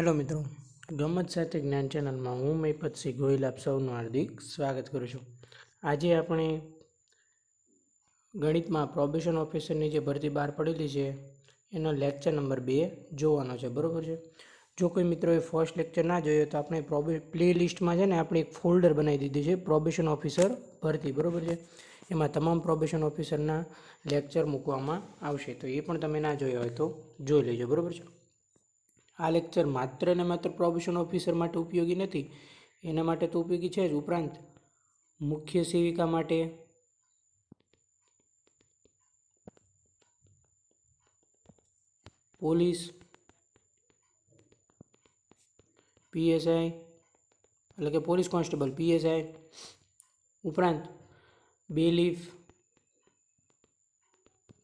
Hello મિત્રો, ગમત સાથે જ્ઞાન ચેનલમાં હું મહિપતસિંહ ગોહિલ આપ સૌનું હાર્દિક સ્વાગત કરું છું. આજે આપણે ગણિતમાં પ્રોબેશન ઓફિસરની જે ભરતી બહાર પડેલી છે એનો લેક્ચર નંબર 2 જોવાનો છે, બરાબર છે. જો કોઈ મિત્રોએ ફર્સ્ટ લેક્ચર ના જોયો તો આપણે પ્લે લિસ્ટમાં છે ને આપણે એક ફોલ્ડર બનાવી દીધી છે પ્રોબેશન ઓફિસર ભરતી, બરાબર છે. એમાં તમામ પ્રોબેશન ઓફિસરના લેક્ચર મૂકવામાં આવશે, તો એ પણ તમે ના જોયા હોય તો જોઈ લેજો, બરાબર છે. આ લેક્ચર માત્ર ને માત્ર પ્રોબેશન ઓફિસર માટે ઉપયોગી નથી, એના માટે તો ઉપયોગી છે જ, ઉપરાંત મુખ્ય સેવિકા માટે, પોલીસ, પીએસઆઈ એટલે કે પોલીસ કોન્સ્ટેબલ, પીએસઆઈ, ઉપરાંત બેલીફ,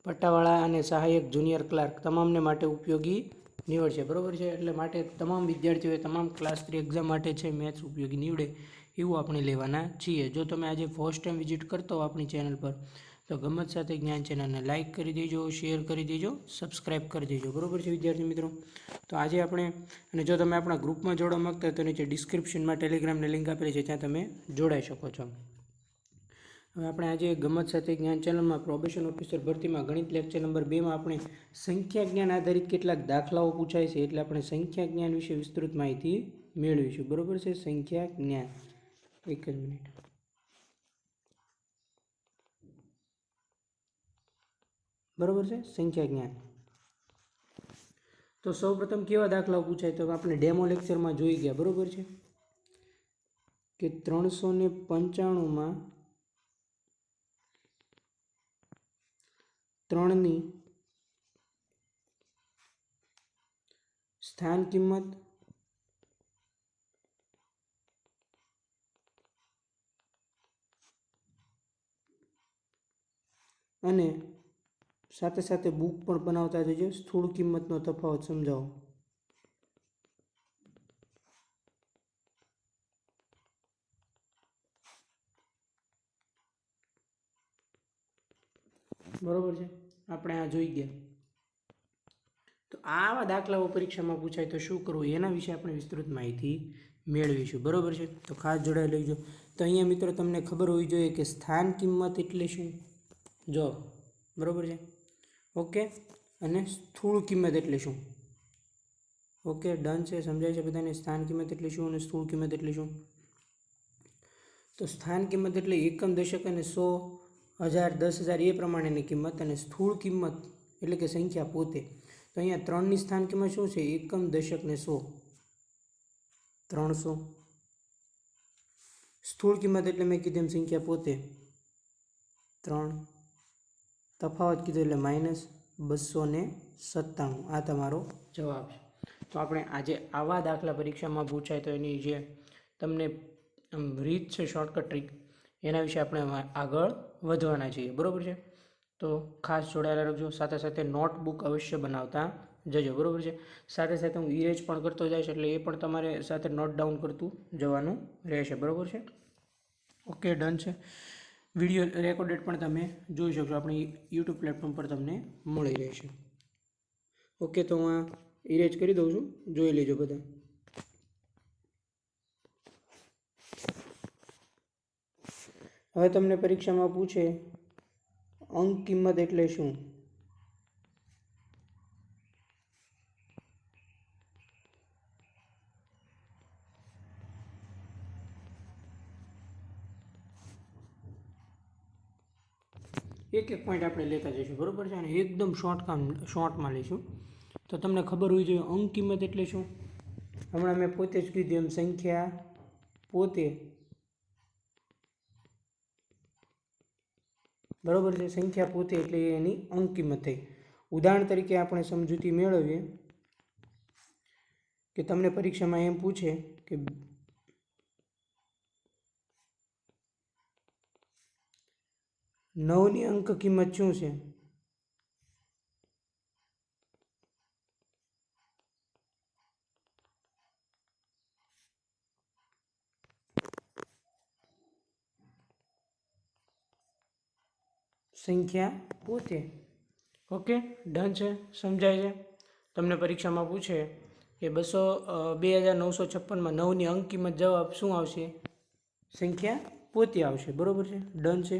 પટ્ટાવાળા અને સહાયક જુનિયર ક્લાર્ક તમામને માટે ઉપયોગી નીવડશે, બરાબર છે. એટલે માટે તમામ વિદ્યાર્થીઓએ તમામ ક્લાસ 3 એક્ઝામ માટે છે મેથ્સ ઉપયોગી નીવડે એવું આપણે લેવાના છીએ. જો તમે આજે ફર્સ્ટ ટાઈમ વિઝિટ કરતો હો આપણી ચેનલ પર તો ગમત સાથે જ્ઞાન ચેનલને લાઇક કરી દેજો, શેર કરી દેજો, સબસ્ક્રાઈબ કરી દેજો, બરાબર છે વિદ્યાર્થી મિત્રો. તો આજે આપણે, અને જો તમે આપણા ગ્રુપમાં જોડવા માગતા હોય તો નીચે ડિસ્ક્રિપ્શનમાં ટેલિગ્રામની લિંક આપેલી છે, ત્યાં તમે જોડાઈ શકો છો. હવે આપણે આજે ગમત સાથે જ્ઞાન ચેનલમાં પ્રોબેશન ઓફિસર ભરતીમાં ગણિત લેક્ચર નંબર 2માં આપણે સંખ્યા જ્ઞાન આધારિત કેટલાક દાખલાઓ પૂછાય છે, એટલે આપણે સંખ્યા જ્ઞાન વિશે વિસ્તૃત માહિતી મેળવીશું, બરાબર છે. સંખ્યા જ્ઞાન, એક જ મિનિટ. બરાબર છે, સંખ્યા જ્ઞાન. તો સૌપ્રથમ કેવા દાખલાઓ પૂછાય તો આપણે ડેમો લેક્ચરમાં જોઈ ગયા, બરાબર છે, કે 395માં 3ની સ્થાન કિંમત અને સાથે સાથે બુક પણ બનાવતા જજો, સ્થૂળ કિંમતનો તફાવત સમજાવો. બરોબર છે, આપણે આ જોઈ ગયા. તો આવા દાખલાઓ પરીક્ષામાં પૂછાય તો શું કરવું એના વિશે આપણે વિસ્તૃત માહિતી મેળવીશું, બરોબર છે. તો ખાસ જોડાઈ લેજો. તો અહીંયા મિત્રો તમને ખબર હોવી જોઈએ કે સ્થાન કિંમત એટલે શું, જો બરોબર છે, ઓકે. અને સ્થૂળ કિંમત એટલે શું, ઓકે, ડન છે, સમજાય છે બધાને. સ્થાન કિંમત એટલે શું અને સ્થૂળ કિંમત એટલે શું. તો સ્થાન કિંમત એટલે એકમ, દશક અને 100, 1000, 10,000 એ પ્રમાણેની કિંમત, અને સ્થૂળ કિંમત એટલે કે સંખ્યા પોતે. તો અહીંયા 3ની સ્થાન કિંમત શું છે, એકમ, દશક ને 100, 300. સ્થૂળ કિંમત એટલે મેં કીધું એમ સંખ્યા પોતે 3, તફાવત કીધું એટલે -297. આ તમારો જવાબ છે. તો આપણે આજે આવા દાખલા પરીક્ષામાં પૂછાય તો એની જે તમને રીત છે, શોર્ટકટ ટ્રીક, એના વિશે આપણે આગળ વધવાના છીએ, બરાબર છે. તો ખાસ જોડાયેલા રહેજો. સાથે સાથે નોટબુક અવશ્ય બનાવતા જજો, બરાબર છે. સાથે સાથે હું ઇરેજ પણ કરતો જઈશ, એટલે એ પણ તમારે સાથે નોટ ડાઉન કરતું જવાનું રહેશે, બરાબર છે. ઓકે, ડન છે. વિડીયો રેકોર્ડેડ પણ તમે જોઈ શકશો, આપણી યુટ્યુબ પ્લેટફોર્મ પર તમને મળી રહેશે. ઓકે, તો હું ઇરેજ કરી દઉં છું, જોઈ લેજો બધા. હવે તમને પરીક્ષામાં પૂછે અંક કિંમત એટલે શું. એક એક પોઈન્ટ આપણે લેતા જઈશું, બરાબર છે, અને એકદમ શોર્ટમાં લઈશું. તો તમને ખબર હોવી જોઈએ અંક કિંમત એટલે શું. હમણાં મેં પોતે જ કીધું એમ સંખ્યા પોતે, બરાબર છે. સંખ્યા પોતે એટલે એની અંક કિંમત થઈ. ઉદાહરણ તરીકે આપણે સમજૂતી મેળવીએ કે તમને પરીક્ષામાં એમ પૂછે કે 9ની અંક કિંમત શું છે. સંખ્યા પોતે. ઓકે, ડન છે, સમજાય છે. તમને પરીક્ષામાં પૂછે એ 2956માં 9ની અંક કિંમત જવાબ શું આવશે? સંખ્યા પોતે આવશે. બરાબર છે, ડન છે.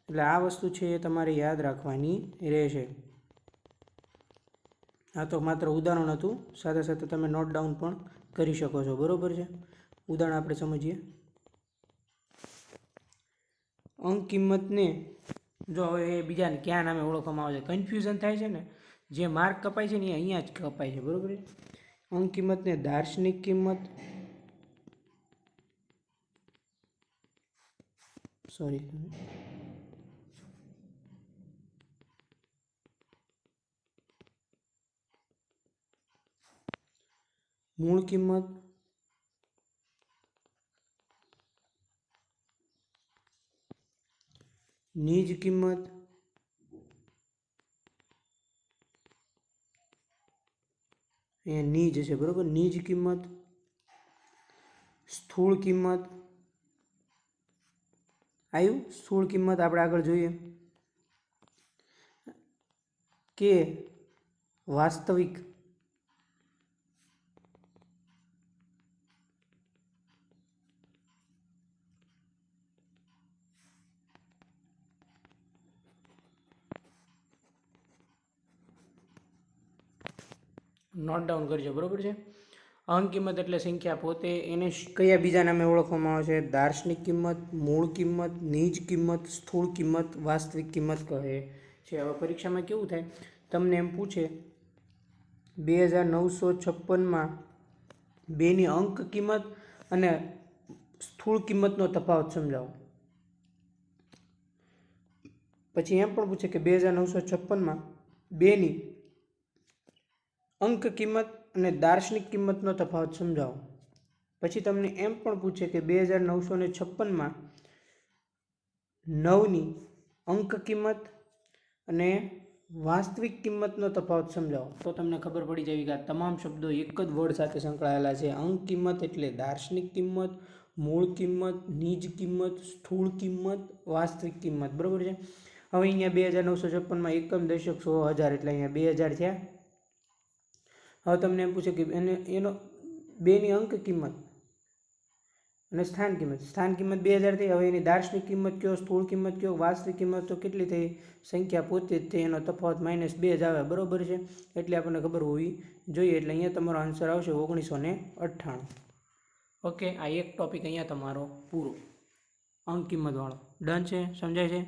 એટલે આ વસ્તુ છે એ તમારે યાદ રાખવાની રહેશે. આ તો માત્ર ઉદાહરણ હતું, સાથે સાથે તમે નોટ ડાઉન પણ કરી શકો છો. બરાબર છે, ઉદાહરણ આપણે સમજીએ. અંક કિંમતને જો હવે એ બીજાને ક્યાં નામે ઓળખવામાં આવે છે, કન્ફ્યુઝન થાય છે ને, જે માર્ક કપાય છે ને એ અહીંયા જ કપાય છે. બરાબર છે. અંક કિંમતને દાર્શનિક કિંમત, સોરી, મૂળ કિંમત, નીજ કિંમત, અહીંયા નીજ છે. બરાબર, નીજ કિંમત, સ્થૂળ કિંમત આવ્યું. સ્થૂળ કિંમત આપણે આગળ જોઈએ કે વાસ્તવિક, નોટ ડાઉન કરજો. બરાબર છે. અંક કિંમત એટલે સંખ્યા પોતે. એને કયા બીજા નામે ઓળખવામાં આવે છે? દાર્શનિક કિંમત, મૂળ કિંમત, નીજ કિંમત, સ્થૂળ કિંમત, વાસ્તવિક કિંમત કહે છે. હવે પરીક્ષામાં કેવું થાય, તમને એમ પૂછે 2956માં 2ની અંક કિંમત અને સ્થૂળ કિંમતનો તફાવત સમજાવો. પછી એમ પણ પૂછે કે 2956માં 2ની અંક કિંમત અને દાર્શનિક કિંમતનો તફાવત સમજાવો. પછી તમને એમ પણ પૂછે કે 2956માં 9ની અંક કિંમત અને વાસ્તવિક કિંમતનો તફાવત સમજાવો. તો તમને ખબર પડી જાય કે આ તમામ શબ્દો એક જ વર્ડ સાથે સંકળાયેલા છે. અંક કિંમત એટલે દાર્શનિક કિંમત, મૂળ કિંમત, નીજ કિંમત, સ્થૂળ કિંમત, વાસ્તવિક કિંમત. બરાબર છે. હવે અહીંયા 2956માં એકમ, દશક, 100, 1000 એટલે અહીંયા 2000 થયા. હવે તમને એમ પૂછે કે એનો 2ની અંક કિંમત અને સ્થાન કિંમત. સ્થાન કિંમત 2000 થઈ. હવે એની દાર્શનિક કિંમત કયો, સ્થૂળ કિંમત કયો, વાસ્તવિક કિંમત તો કેટલી થઈ? સંખ્યા પોતે જ થઈ. એનો તફાવત -2 જ આવે. બરાબર છે. એટલે આપણને ખબર હોવી જોઈએ. એટલે અહીંયા તમારો આન્સર આવશે 1998. ઓકે, આ એક ટોપિક અહીંયા તમારો પૂરો, અંક કિંમતવાળો. ડન છે, સમજાય છે?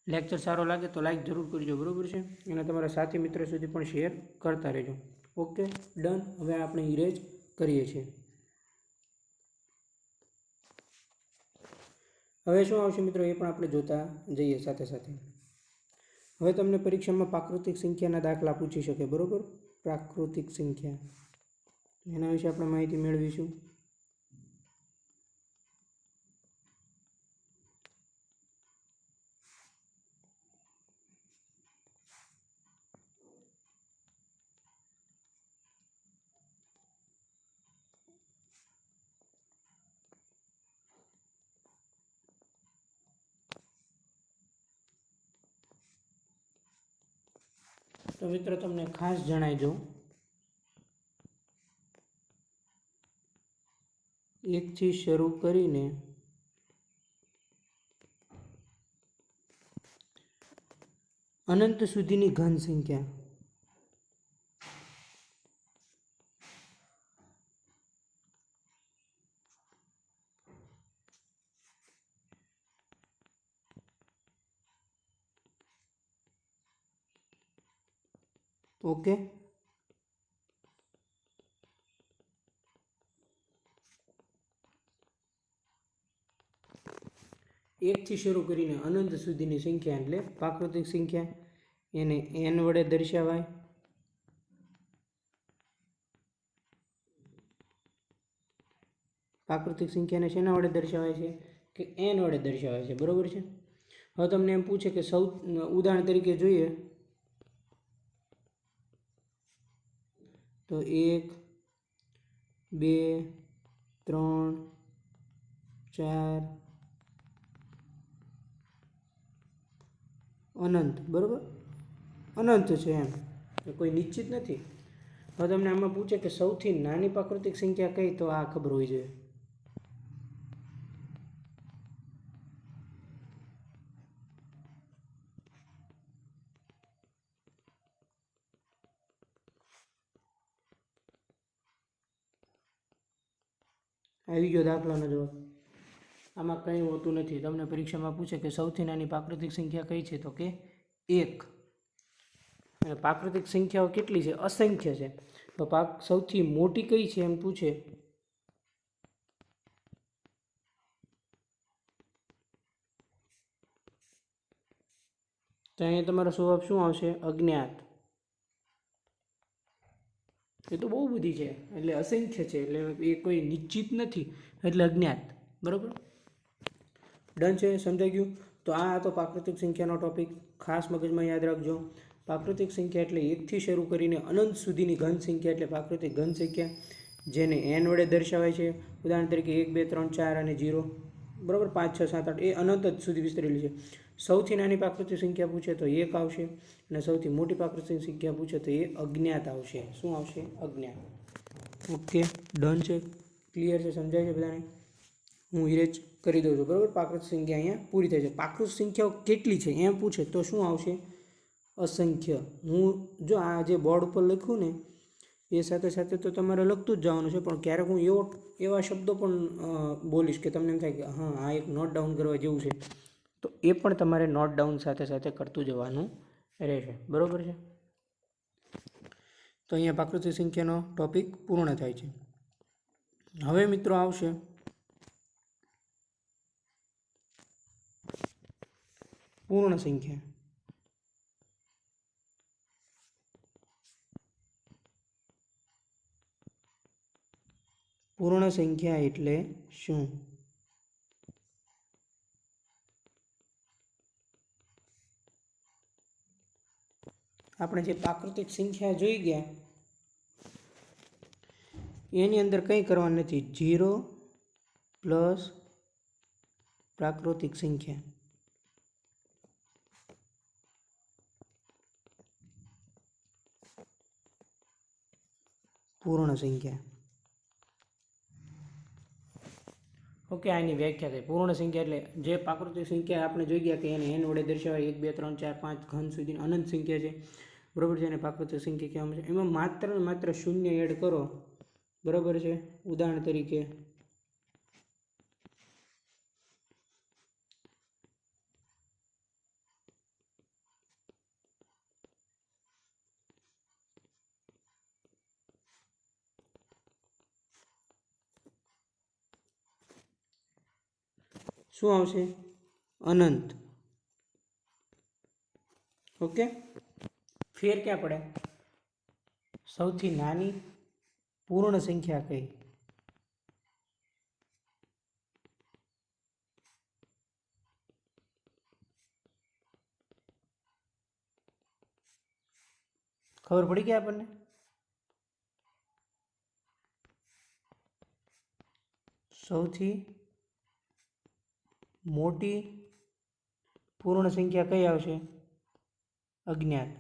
લેક્ચર સારો લાગે તો લાઈક જરૂર કરજો. બરાબર છે. અને તમારા સાથી મિત્રો સુધી પણ શેર કરતા રહેજો. Okay, done. હવે આપણે ઇરેજ કરીએ છીએ. હવે શું આવશે મિત્રો એ પણ આપણે જોતા જઈએ સાથે સાથે. હવે તમને પરીક્ષામાં પ્રાકૃતિક સંખ્યાના દાખલા પૂછી શકે. બરાબર, પ્રાકૃતિક સંખ્યા, એના વિશે આપણે માહિતી મેળવીશું. તો મિત્રો તમને ખાસ જણાવી દઉં, 1 થી શરૂ કરીને અનંત સુધીની ઘન સંખ્યા, ઓકે, એકથી શરૂ કરીને અનંત સુધીની સંખ્યા એટલે પ્રાકૃતિક સંખ્યા. એને n વડે દર્શાવાય. પ્રાકૃતિક સંખ્યાને શેના વડે દર્શાવાય છે? કે n વડે દર્શાવાય છે. બરાબર છે. હવે તમને એમ પૂછે કે ઉદાહરણ તરીકે જોઈએ તો 1, 2, 3, 4 અનંત. બરાબર, અનંત છે એમ, કોઈ નિશ્ચિત નથી. હવે તમને આમાં પૂછે કે સૌથી નાની પ્રાકૃતિક સંખ્યા કઈ, તો આ ખબર હોવી જોઈએ. આવી ગયો દાખલાનો જવાબ. આમાં કંઈ હોતું નથી. તમને પરીક્ષામાં પૂછે કે સૌથી નાની પ્રાકૃતિક સંખ્યા કઈ છે, તો કે 1. અને પ્રાકૃતિક સંખ્યાઓ કેટલી છે? અસંખ્ય છે. તો સૌથી મોટી કઈ છે એમ પૂછે તો અહીંયા તમારો જવાબ શું આવશે? અજ્ઞાત. એ તો બહુ બધી છે, એટલે અસંખ્ય છે, એટલે એ કોઈ નિશ્ચિત નથી, એટલે અજ્ઞાત. બરાબર, ડન છે, સમજાઈ ગયું. તો આ હતો પ્રાકૃતિક સંખ્યાનો ટોપિક. ખાસ મગજમાં યાદ રાખજો, પ્રાકૃતિક સંખ્યા એટલે 1થી શરૂ કરીને અનંત સુધીની ઘન સંખ્યા એટલે પ્રાકૃતિક ઘન સંખ્યા, જેને n વડે દર્શાવાય છે. ઉદાહરણ તરીકે 1 2 3 4 અને 0. બરાબર, 5 6 7 8 એ અનંત જ સુધી વિસ્તરેલી છે. સૌથી નાની પ્રાકૃતિક સંખ્યા પૂછે તો 1 આવશે, અને સૌથી મોટી પ્રાકૃતિક સંખ્યા પૂછે તો એ અજ્ઞાત આવશે. શું આવશે? અજ્ઞાત. ઓકે, ડન છે, ક્લિયર છે, સમજાય છે બધાને? હું ઇરેજ કરી દઉં છું. બરાબર, પ્રાકૃતિક સંખ્યા અહીંયા પૂરી થાય છે. પ્રાકૃતિક સંખ્યાઓ કેટલી છે એમ પૂછે તો શું આવશે? અસંખ્ય. હું જો આ જે બોર્ડ ઉપર લખ્યું ને એ સાથે સાથે તો તમારે લખતું જ જવાનું છે, પણ ક્યારેક હું એવા શબ્દો પણ બોલીશ કે તમને એમ થાય કે હા આ એક નોટ ડાઉન કરવા જેવું છે, તો એ પણ તમારે નોટ ડાઉન સાથે સાથે કરતું જવાનું રહેશે. બરાબર છે? તો અહીંયા પ્રાકૃતિક સંખ્યાનો ટોપિક પૂર્ણ થાય છે. હવે મિત્રો આવશે પૂર્ણ સંખ્યા. પૂર્ણ સંખ્યા એટલે શું? આપણે જે પ્રાકૃતિક સંખ્યા જોઈ ગયા એની અંદર કંઈ કરવાનું નથી. 0 પ્લસ પ્રાકૃતિક સંખ્યા. પૂર્ણ સંખ્યા. ઓકે, આની વ્યાખ્યા થઈ. પૂર્ણ સંખ્યા એટલે જે પ્રાકૃતિક સંખ્યા આપણે જોઈ ગયા કે એને n વડે દર્શાવાય 1 2 3 4 5 ઘન સુધી અનંત સંખ્યા છે. બરાબર છે, અને પ્રાકૃતિક સંખ્યા કહેવામાં છે. એમાં માત્ર ને માત્ર શૂન્ય એડ કરો. બરાબર છે, ઉદાહરણ તરીકે શું આવશે? અનંત. ઓકે, ફેર ક્યાં પડે? સૌથી નાની પૂર્ણ સંખ્યા કઈ? ખબર પડી ગઈ આપણને? સૌથી મોટી પૂર્ણ સંખ્યા કઈ આવશે? અજ્ઞાત.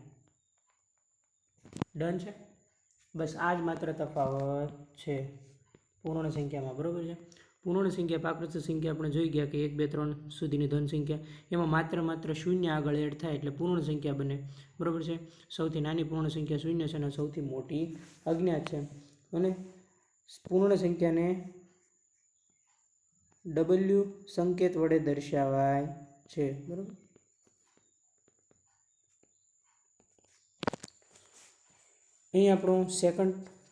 ડન છે, બસ આ જ માત્ર તફાવત છે પૂર્ણ સંખ્યામાં. બરાબર છે, પૂર્ણ સંખ્યા પ્રાકૃતિક સંખ્યા આપણે જોઈ ગયા કે 1 2 3 સુધીની ધન સંખ્યા, એમાં માત્ર શૂન્ય આગળ એડ થાય એટલે પૂર્ણ સંખ્યા બને. બરાબર છે, સૌથી નાની પૂર્ણ સંખ્યા શૂન્ય છે અને સૌથી મોટી અજ્ઞાત છે. અને પૂર્ણ સંખ્યાને W સંકેત વડે દર્શાવાય છે. બરાબર, અહીં આપણો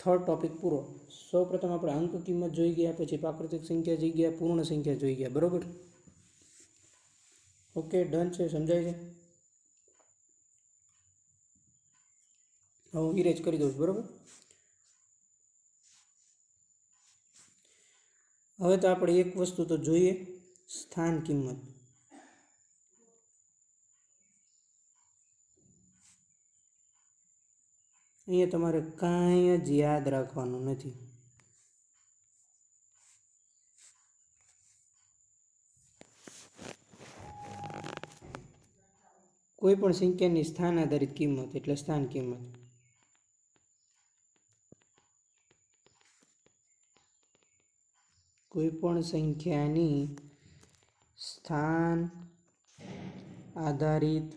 થર્ડ ટોપિક પૂરો. સૌપ્રથમ આપણે અંક કિંમત જોઈ ગયા, પછી પ્રાકૃતિક સંખ્યા જોઈ ગયા, પૂર્ણ સંખ્યા જોઈ ગયા. બરાબર, ઓકે, ડન છે, સમજાય છે? હું ઇરેજ કરી દઉં છું. બરાબર, હવે તો આપણે એક વસ્તુ તો જોઈએ, સ્થાન કિંમત. અહીંયા તમારે કાંઈ જ યાદ રાખવાનું નથી. કોઈ પણ સંખ્યાની સ્થાન આધારિત કિંમત એટલે સ્થાન કિંમત. કોઈપણ સંખ્યાની સ્થાન આધારિત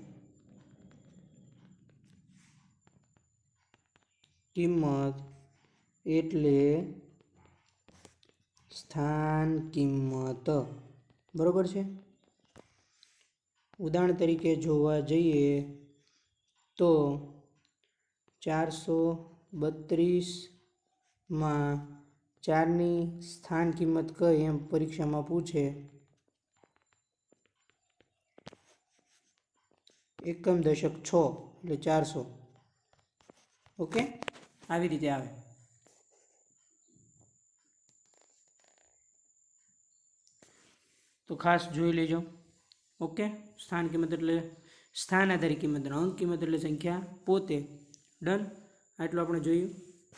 કિંમત એટલે સ્થાન કિંમત. બરોબર છે. ઉદાહરણ તરીકે જોવા જઈએ તો 432માં 4ની સ્થાન કિંમત કઈ એમ પરીક્ષામાં પૂછે. એકમ દશક 6 એટલે 400. ઓકે, આવી રીતે આવે. તો ખાસ જોઈ લેજો. ઓકે, સ્થાન કિંમત એટલે સ્થાન આધારિત કિંમત, અંક કિંમત એટલે સંખ્યા પોતે. ડન. આટલું આપણે જોયું.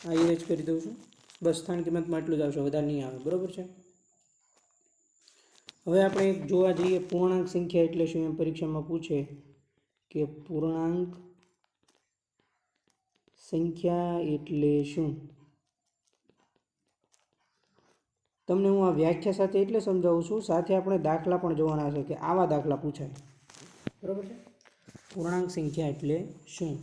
આ ઇરેજ કરી દઉં છું. બસ સ્થાન કિંમતમાં એટલું જ આવશે, વધારે નહીં આવે. બરોબર છે. હવે આપણે એક જોવા જઈએ પૂર્ણાંક સંખ્યા એટલે શું એમ પરીક્ષામાં પૂછે કે પૂર્ણાંક સંખ્યા એટલે શું. તમને હું આ વ્યાખ્યા સાથે એટલે સમજાવું છું, સાથે આપણે દાખલા પણ જોવાના છે કે આવા દાખલા પૂછાય. બરોબર છે. પૂર્ણાંક સંખ્યા એટલે શું?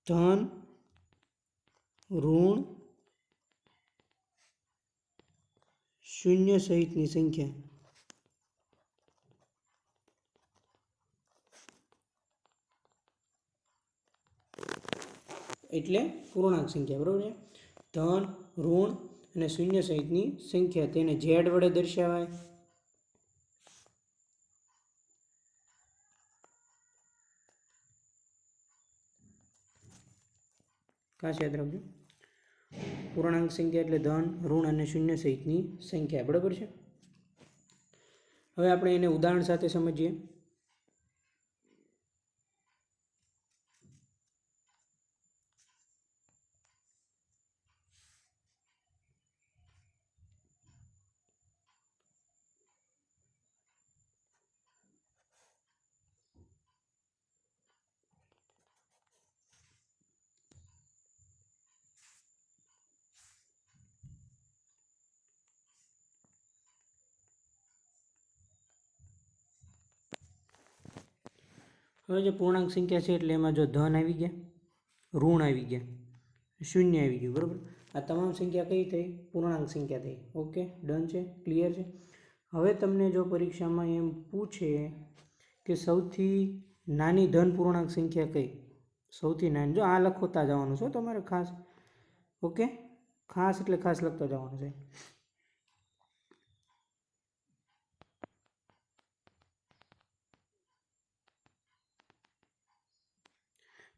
ધન, ઋણ, શૂન્ય સહિતની સંખ્યા. એટલે પૂર્ણાંક સંખ્યા. બરોબર છે. ધન, ઋણ અને શૂન્ય સહિતની સંખ્યા, તેને ઝેડ વડે દર્શાવાય. ખાસ યાદ રાખજો. પૂર્ણાંક સંખ્યા એટલે ધન, ઋણ અને શૂન્ય સહિતની સંખ્યા. બરાબર છે. હવે આપણે એને ઉદાહરણ સાથે સમજીએ. હવે જે પૂર્ણાંક સંખ્યા છે એટલે એમાં જો ધન આવી ગયા, ઋણ આવી ગયા, શૂન્ય આવી ગયું. બરાબર. આ તમામ સંખ્યા કઈ થઈ? પૂર્ણાંક સંખ્યા થઈ. ઓકે, ડન છે, ક્લિયર છે. હવે તમને જો પરીક્ષામાં એમ પૂછે કે સૌથી નાની ધન પૂર્ણાંક સંખ્યા કઈ, સૌથી નાની, જો આ લખતા જવાનું છે તમારે ખાસ. ઓકે, ખાસ એટલે ખાસ લખતા જવાનું છે.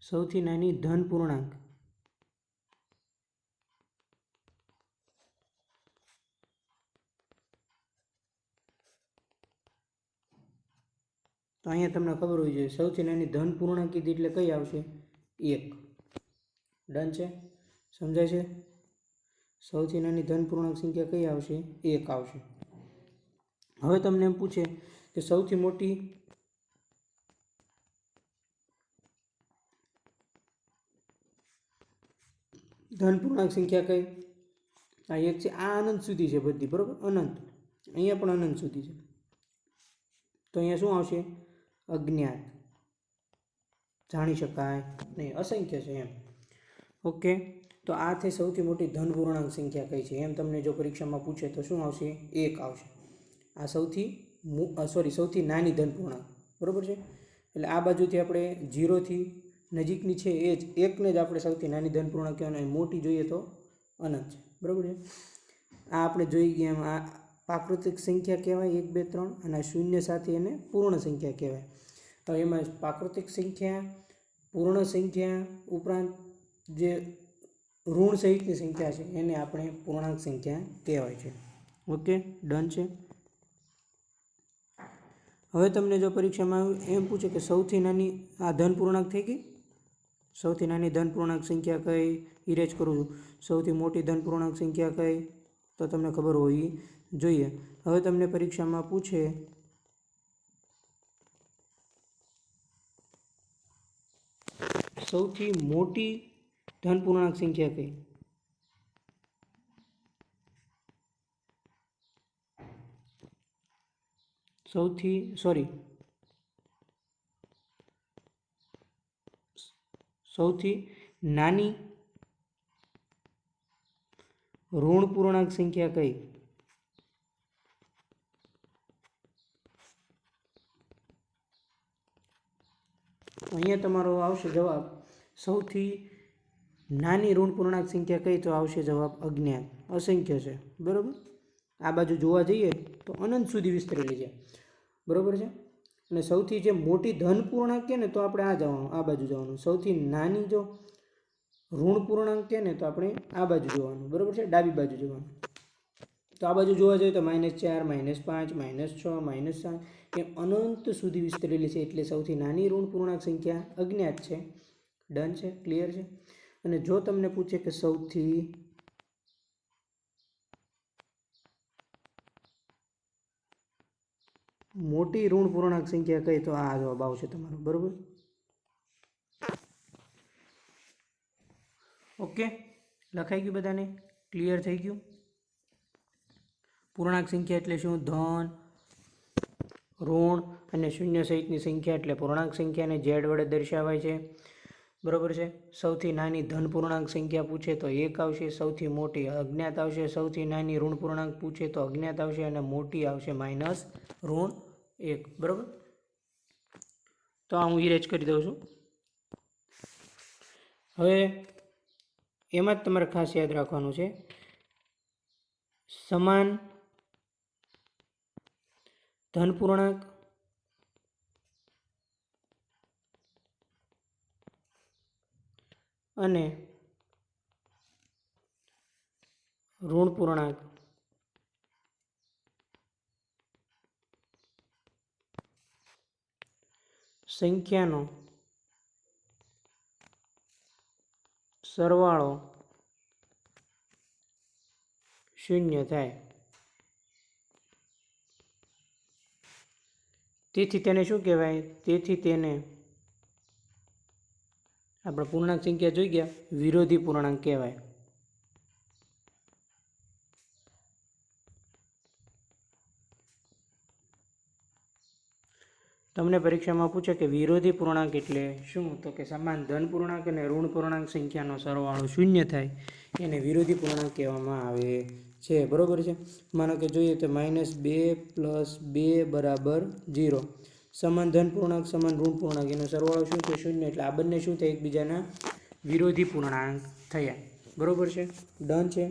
સૌથી નાની ધન પૂર્ણાંક. તો અહીંયા તમને ખબર હોવી જોઈએ સૌથી નાની ધન પૂર્ણાંક કીધી એટલે કઈ આવશે? 1. ડન છે, સમજાય છે? સૌથી નાની ધન પૂર્ણાંક સંખ્યા કઈ આવશે? 1 આવશે. હવે તમને એમ પૂછે કે સૌથી મોટી ધન પૂર્ણાંક સંખ્યા કઈ? આ 1 છે. આ અનંત સુધી છે બધી. બરાબર, અનંત. અહીંયા પણ અનંત સુધી છે. તો અહીંયા શું આવશે? અજ્ઞાત, જાણી શકાય નહીં, અસંખ્ય છે એમ. ઓકે, તો આ થઈ સૌથી મોટી ધન પૂર્ણાંક સંખ્યા કઈ છે એમ તમને જો પરીક્ષામાં પૂછે તો શું આવશે? 1 આવશે. આ સૌથી નાની ધન પૂર્ણાંક. બરાબર છે. એટલે આ બાજુથી આપણે 0થી નજીકની છે એ જ એકને જ આપણે સૌથી નાની ધન પૂર્ણાંક કહેવાય. મોટી જોઈએ તો અનંત છે. બરાબર છે. આ આપણે જોઈ ગયા એમ આ પ્રાકૃતિક સંખ્યા કહેવાય 1, 2, 3, અને શૂન્ય સાથે એને પૂર્ણ સંખ્યા કહેવાય. હવે એમાં પ્રાકૃતિક સંખ્યા, પૂર્ણ સંખ્યા ઉપરાંત જે ઋણ સહિતની સંખ્યા છે એને આપણે પૂર્ણાંક સંખ્યા કહેવાય છે. ઓકે, ડન છે. હવે તમને જો પરીક્ષામાં એમ પૂછે કે સૌથી નાની આ ધન પૂર્ણાંક થઈ ગઈ, સૌથી નાની ધન પૂર્ણાંક સંખ્યા કઈ? ઇરેજ કરું છું. સૌથી મોટી ધન પૂર્ણાંક સંખ્યા કઈ? તો તમને ખબર હોવી જોઈએ. હવે તમને પરીક્ષામાં પૂછે સૌથી મોટી ધન પૂર્ણાંક સંખ્યા કઈ? સૌથી નાની ઋણ પૂર્ણાંક સંખ્યા કઈ? અહીંયા તમારો આવશે જવાબ સૌથી નાની ઋણ પૂર્ણાંક સંખ્યા કઈ? તો આવશે જવાબ અજ્ઞાત, અસંખ્ય છે. બરાબર, આ બાજુ જોવા જઈએ તો અનંત સુધી વિસ્તરેલી છે. બરાબર છે. અને સૌથી જે મોટી ધન પૂર્ણાંક કે ને તો આપણે આ જવાનું, આ બાજુ જવાનું. સૌથી નાની જો ઋણ પૂર્ણાંક કે ને તો આપણે આ બાજુ જોવાનું. બરાબર છે, ડાબી બાજુ જોવાનું. તો આ બાજુ જોવા જઈએ તો -4, -5, -6, -7 એમ અનંત સુધી વિસ્તરેલી છે. એટલે સૌથી નાની ઋણ પૂર્ણાંક સંખ્યા અજ્ઞાત છે. ડન છે, ક્લિયર છે. અને જો તમને પૂછે કે સૌથી મોટી ઋણ પૂર્ણાંક સંખ્યા કઈ? તો આ જવાબ આવશે તમારો. બરોબર, ઓકે, લખાઈ ગયું બધાને? ક્લિયર થઈ ગયું? પૂર્ણાંક સંખ્યા એટલે શું? ધન, ઋણ અને શૂન્ય સહિતની સંખ્યા એટલે પૂર્ણાંક સંખ્યાને ઝેડ વડે દર્શાવાય છે. બરોબર છે. સૌથી નાની ધન પૂર્ણાંક સંખ્યા પૂછે તો 1 આવશે, સૌથી મોટી અજ્ઞાત આવશે, સૌથી નાની ઋણ પૂર્ણાંક પૂછે તો અજ્ઞાત આવશે અને મોટી આવશે -1. બરોબર, તો આ હું ઇરેજ કરી દઉં છું. હવે એમાં જ તમારે ખાસ યાદ રાખવાનું છે, સમાન ધન પૂર્ણાંક અને ઋણ પૂર્ણાંક સંખ્યાનો સરવાળો 0 થાય. તેથી તેને શું કહેવાય? તેથી તેને આપણે પૂર્ણાંક સંખ્યા જોઈ ગયા, વિરોધી પૂર્ણાંક કહેવાય. તમને પરીક્ષામાં પૂછે કે વિરોધી પૂર્ણાંક એટલે શું? તો કે સમાન ધન પૂર્ણાંક અને ઋણ પૂર્ણાંક સંખ્યાનો સરવાળો 0 થાય એને વિરોધી પૂર્ણાંક કહેવામાં આવે છે. બરોબર છે. માનો કે જોઈએ તો -2 + 2 = 0. સમાન ધન પૂર્ણાંક સમાન ઋણ પૂર્ણાંક એનો સરવાળો શું છે? 0. એટલે આ બંને શું થાય? એકબીજાના વિરોધી પૂર્ણાંક થયા. બરોબર છે, ડન છે,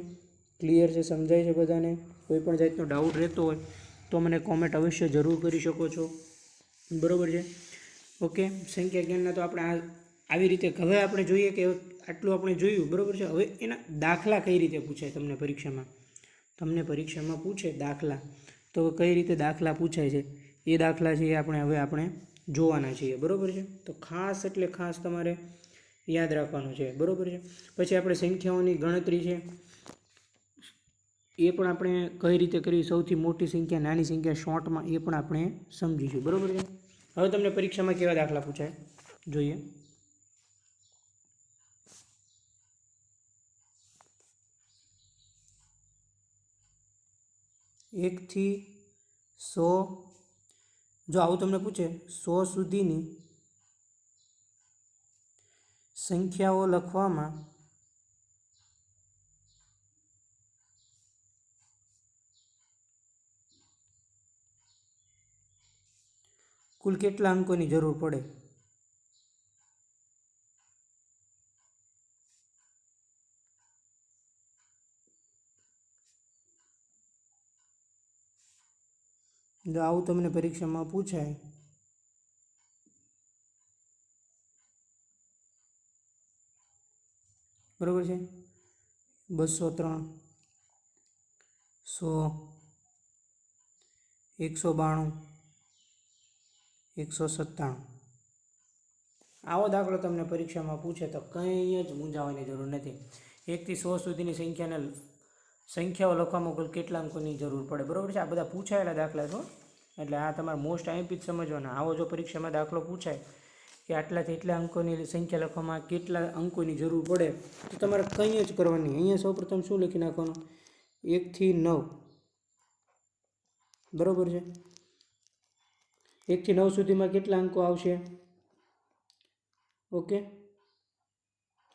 ક્લિયર છે, સમજાય છે બધાને? કોઈ પણ જાતનો ડાઉટ રહેતો હોય તો મને કોમેન્ટ અવશ્ય જરૂર કરી શકો છો. બરોબર છે, ઓકે. સંખ્યા જ્ઞાનના તો આપણે આવી રીતે હવે આપણે જોઈએ કે આટલું આપણે જોયું. બરોબર છે. હવે એના દાખલા કઈ રીતે પૂછાય તમને પરીક્ષામાં પૂછે દાખલા, તો કઈ રીતે દાખલા પૂછાય છે એ દાખલા છે એ આપણે જોવાના છીએ. બરોબર છે. તો ખાસ એટલે ખાસ તમારે યાદ રાખવાનું છે. બરોબર છે. પછી આપણે સંખ્યાઓની ગણતરી છે એ પણ આપણે કઈ રીતે કરી, સૌથી મોટી સંખ્યા, નાની સંખ્યા શોર્ટમાં, એ પણ આપણે સમજીશું. બરોબર છે. હવે તમને પરીક્ષામાં કેવા દાખલા પૂછાય જોઈએ. 1 થી 100, જો આવું તમને પૂછે 100 સુધીની સંખ્યાઓ લખવામાં કુલ કેટલા અંકોની જરૂર પડે? જો આવું તમને પરીક્ષામાં પૂછાય બરોબર છે, 203, 100, 192, 197, આવો દાખલો તમને પરીક્ષામાં પૂછે તો કંઈ જ મૂંઝાવાની જરૂર નથી. 1 થી 100 સુધીની સંખ્યાઓ લખવામાં કુલ કેટલા અંકોની જરૂર પડે. બરોબર છે. આ બધા પૂછાયેલા દાખલા છો, એટલે આ તમારે મોસ્ટ આઈએમપી જ સમજવાના. આવો જો પરીક્ષામાં દાખલો પૂછાય કે આટલાથી એટલા અંકોની સંખ્યા લખવામાં કેટલા અંકોની જરૂર પડે, તો તમારે કંઈ જ કરવાની. અહીંયા સૌપ્રથમ શું લખી નાખવાનું? 1 થી 9. બરોબર છે. 1 થી 9 સુધીમાં કેટલા અંકો આવશે? ઓકે,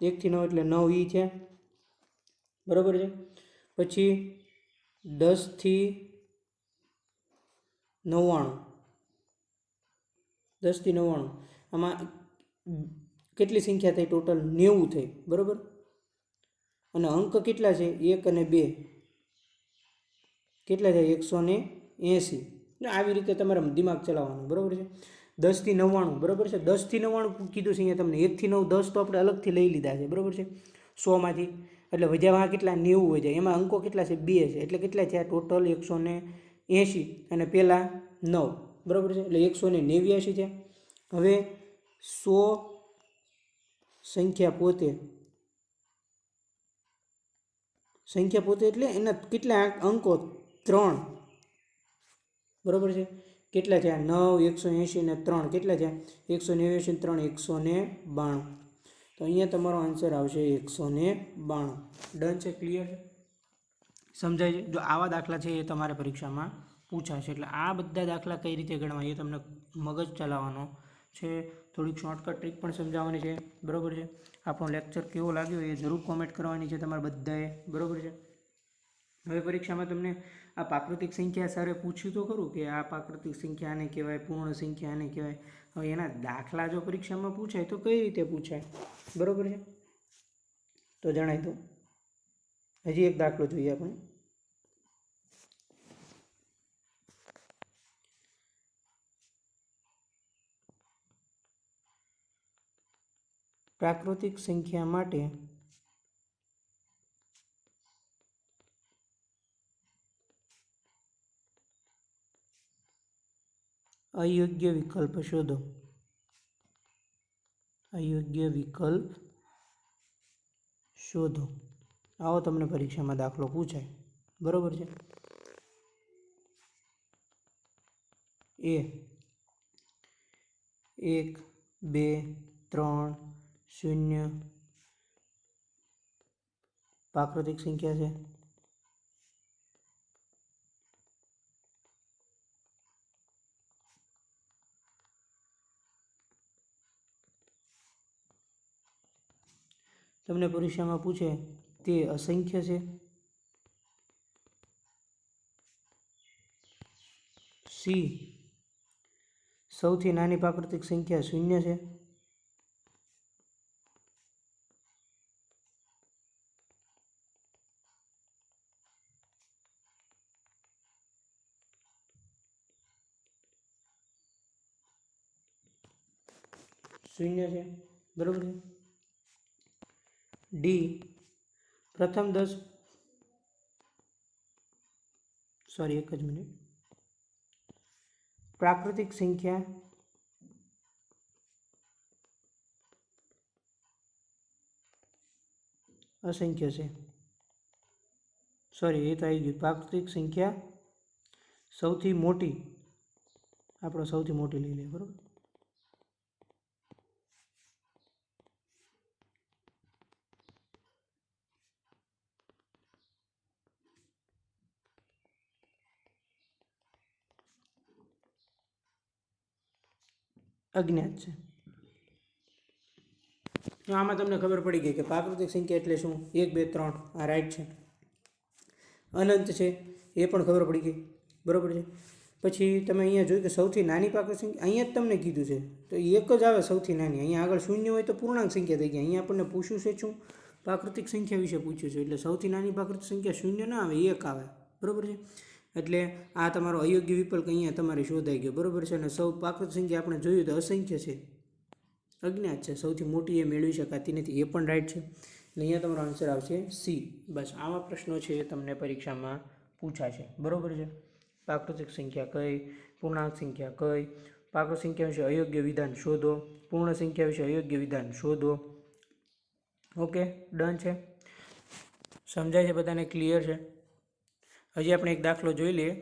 1 થી 9 એટલે 9 ઈ છે, બરાબર છે. પછી 10 થી 99, 10 થી 99 આમાં કેટલી સંખ્યા થઈ? ટોટલ 90 થઈ, બરાબર. અને અંક કેટલા છે? 1 અને 2 કેટલા છે? 180. આવી રીતે તમારે દિમાગ ચલાવવાનું, બરાબર છે. 10 થી 99, બરાબર છે. 10 થી 99 કીધું છે અહીંયા તમને. 1 થી 9 10 તો આપણે અલગથી લઈ લીધા છે, બરાબર છે, 100માંથી. એટલે વધ્યા કેટલા? 90 વધ્યા. એમાં અંકો કેટલા છે? 2 છે. એટલે કેટલા થયા ટોટલ? 180. અને પહેલાં 9, બરાબર છે, એટલે 189 છે. હવે 100 સંખ્યા પોતે એટલે એના કેટલા અંકો? 3, બરાબર છે. કેટલા થયા? 9, 180 ને 3 કેટલા થયા? 189, 3 192. તો અહીંયા તમારો આન્સર આવશે 192. ડન છે? ક્લિયર છે? સમજાય છે? જો આવા દાખલા છે એ તમારે પરીક્ષામાં પૂછાશે. એટલે આ બધા દાખલા કઈ રીતે ગણવા એ તમને મગજ ચલાવવાનો છે. થોડીક શોર્ટકટ ટ્રીક પણ સમજાવવાની છે, બરાબર છે. આપણો લેક્ચર કેવો લાગ્યો એ જરૂર કોમેન્ટ કરવાની છે તમારે બધાએ, બરાબર છે. હવે પરીક્ષામાં તમને આ પ્રાકૃતિક સંખ્યા સરે પૂછ્યું તો ખરું કે આ પ્રાકૃતિક સંખ્યા આને કહેવાય, પૂર્ણ સંખ્યા આને કહેવાય. હવે એના દાખલા જો પરીક્ષામાં પૂછાય તો કઈ રીતે પૂછાય, બરાબર છે. તો જણાવી દઉં. હજી એક દાખલો જોઈએ આપણે. પ્રાકૃતિક સંખ્યા માટે અયોગ્ય વિકલ્પ શોધો. અયોગ્ય વિકલ્પ શોધો. આવો તમને પરીક્ષામાં દાખલો પૂછાય, બરાબર છે. એ 1, 2, 3, 0 પ્રાકૃતિક સંખ્યા છે. તમને પરીક્ષામાં પૂછે તે અસંખ્ય છે. સી સૌથી નાની પ્રાકૃતિક સંખ્યા 0 છે. શૂન્ય છે, બરાબર છે. ડી પ્રથમ 10 એક જ મિનિટ. પ્રાકૃતિક સંખ્યા અસંખ્ય છે. એ તો આવી ગયું. પ્રાકૃતિક સંખ્યા સૌથી મોટી, આપણે સૌથી મોટી લઈ લઈએ, બરાબર. અજ્ઞાત છે. આમાં તમને ખબર પડી ગઈ કે પ્રાકૃતિક સંખ્યા એટલે શું? 1, 2, 3 આ રાઈટ છે. અનંત છે એ પણ ખબર પડી ગઈ, બરાબર છે. પછી તમે અહીંયા જોયું કે સૌથી નાની પ્રાકૃતિક સંખ્યા અહીંયા જ તમને કીધું છે તો એક જ આવે સૌથી નાની. અહીંયા આગળ શૂન્ય હોય તો પૂર્ણાંક સંખ્યા થઈ ગયા. અહીંયા આપણને પૂછ્યું છે શું? પ્રાકૃતિક સંખ્યા વિશે પૂછ્યું છે. એટલે સૌથી નાની પ્રાકૃતિક સંખ્યા શૂન્ય ના આવે, 1 આવે, બરાબર છે. એટલે આ તમારો અયોગ્ય વિકલ્પ અહીંયા તમારે શોધાઈ ગયો, બરાબર છે. અને સૌ પ્રાકૃતિક સંખ્યા આપણે જોયું તો અસંખ્ય છે, અજ્ઞાત છે. સૌથી મોટી એ મેળવી શકાતી નથી, એ પણ રાઈટ છે. એટલે અહીંયા તમારો આન્સર આવશે સી. બસ આવા પ્રશ્નો છે એ તમને પરીક્ષામાં પૂછાશે, બરાબર છે. પ્રાકૃતિક સંખ્યા કઈ, પૂર્ણાંક સંખ્યા કઈ, પ્રાકૃતિક સંખ્યા વિશે અયોગ્ય વિધાન શોધો, પૂર્ણ સંખ્યા વિશે અયોગ્ય વિધાન શોધો. ઓકે, ડન છે. સમજાય છે બધાને? ક્લિયર છે? હજી આપણે એક દાખલો જોઈ લઈએ.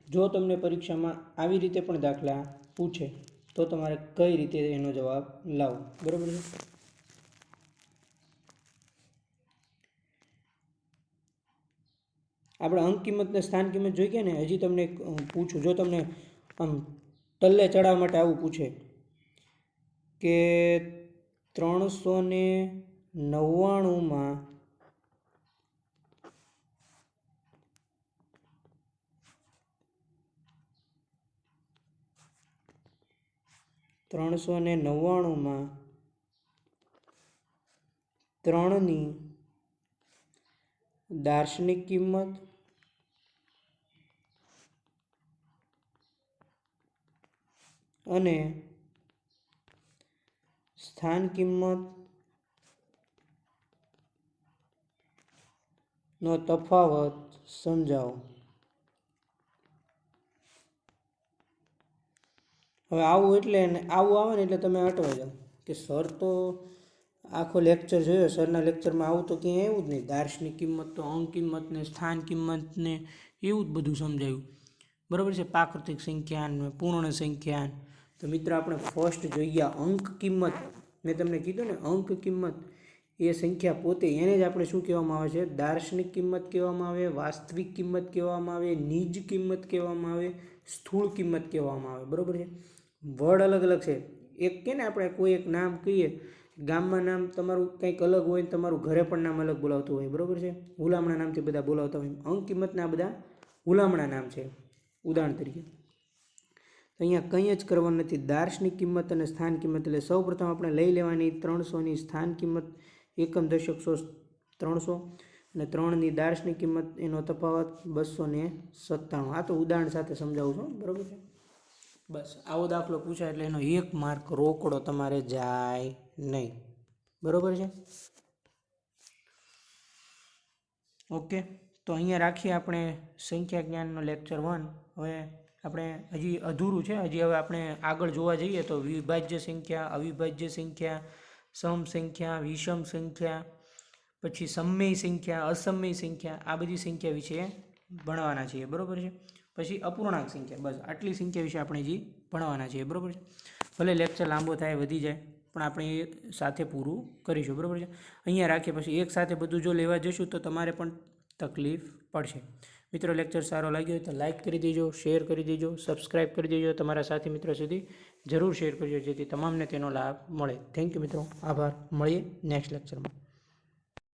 જો તમને પરીક્ષામાં આવી રીતે પણ દાખલા પૂછે તો તમારે કઈ રીતે એનો જવાબ લાવો, બરાબર છે. આપણે અંક કિંમત ને સ્થાન કિંમત જોઈ ગયા ને. હજી તમને પૂછું, જો તમને આમ ટલ્લે ચડાવવા માટે આવું પૂછે કે 399માં 3ની દાર્શનિક કિંમત અને સ્થાન કિંમત નો તફાવત સમજાવો. હવે આવું એટલે આવું આવે ને એટલે તમે અટવાઈ જાઓ કે સર તો આખો લેક્ચર જોયો, સરના લેક્ચરમાં આવું તો ક્યાંય આવ્યું જ નહીં. દાર્શનિક કિંમત તો અંક કિંમત ને સ્થાન કિંમત ને એવું જ બધું સમજાયું, બરાબર છે. પ્રાકૃતિક સંખ્યા ને પૂર્ણ સંખ્યા. તો મિત્રો આપણે ફર્સ્ટ જોઈ ગયા અંક કિંમત. મેં તમને કીધું ને અંક કિંમત એ સંખ્યા પોતે, એને જ આપણે શું કહેવામાં આવે છે? દાર્શનિક કિંમત કહેવામાં આવે, વાસ્તવિક કિંમત કહેવામાં આવે, નિજ કિંમત કહેવામાં આવે, સ્થૂળ કિંમત કહેવામાં આવે, બરાબર છે. વર્ડ અલગ અલગ છે. એક કે ને આપણે કોઈ એક નામ કહીએ, ગામમાં નામ તમારું કંઈક અલગ હોય, તમારું ઘરે પણ નામ અલગ બોલાવતું હોય, બરાબર છે. હુલામણા નામથી બધા બોલાવતા હોય. અંક કિંમતના બધા હુલામણા નામ છે, ઉદાહરણ તરીકે. તો અહીંયા કંઈ જ કરવાનું નથી. દાર્શનિક કિંમત અને સ્થાન કિંમત એટલે સૌ પ્રથમ આપણે લઈ લેવાની 300ની સ્થાન કિંમત એકમ દશક 300 અને 3ની દાર્શનિક કિંમત, એનો તફાવત 297. આ તો ઉદાહરણ સાથે સમજાવું છું, બરાબર છે. બસ આવો દાખલો પૂછાય એટલે એનો 1 માર્ક રોકડો તમારે જાય નહીં, બરાબર છે. ઓકે, તો અહીંયા રાખીએ આપણે સંખ્યા જ્ઞાનનો લેક્ચર 1. હવે આપણે હજી અધૂરું છે. હજી હવે આપણે આગળ જોવા જઈએ તો વિભાજ્ય સંખ્યા, અવિભાજ્ય સંખ્યા, સમ સંખ્યા, વિષમ સંખ્યા, પછી સમય સંખ્યા, અસમય સંખ્યા, આ બધી સંખ્યા વિશે ભણવાના છીએ, બરાબર છે. પછી અપૂર્ણાંક સંખ્યા. બસ આટલી સંખ્યા વિશે આપણે હજી ભણવાના છીએ, બરાબર છે. ભલે લેક્ચર લાંબો થાય, વધી જાય, પણ આપણે એ સાથે પૂરું કરીશું, બરાબર છે. અહીંયા રાખીએ. પછી એક સાથે બધું જો લેવા જશું તો તમારે પણ તકલીફ પડશે. મિત્રો લેક્ચર સારો લાગ્યો હોય તો લાઇક કરી દેજો, શેર કરી દેજો, સબસ્ક્રાઈબ કરી દેજો, તમારા સાથી મિત્રો સુધી જરૂર શેર કરજો જેથી તમામને તેનો લાભ મળે. થેન્ક યુ મિત્રો, આભાર. મળીએ નેક્સ્ટ લેક્ચરમાં.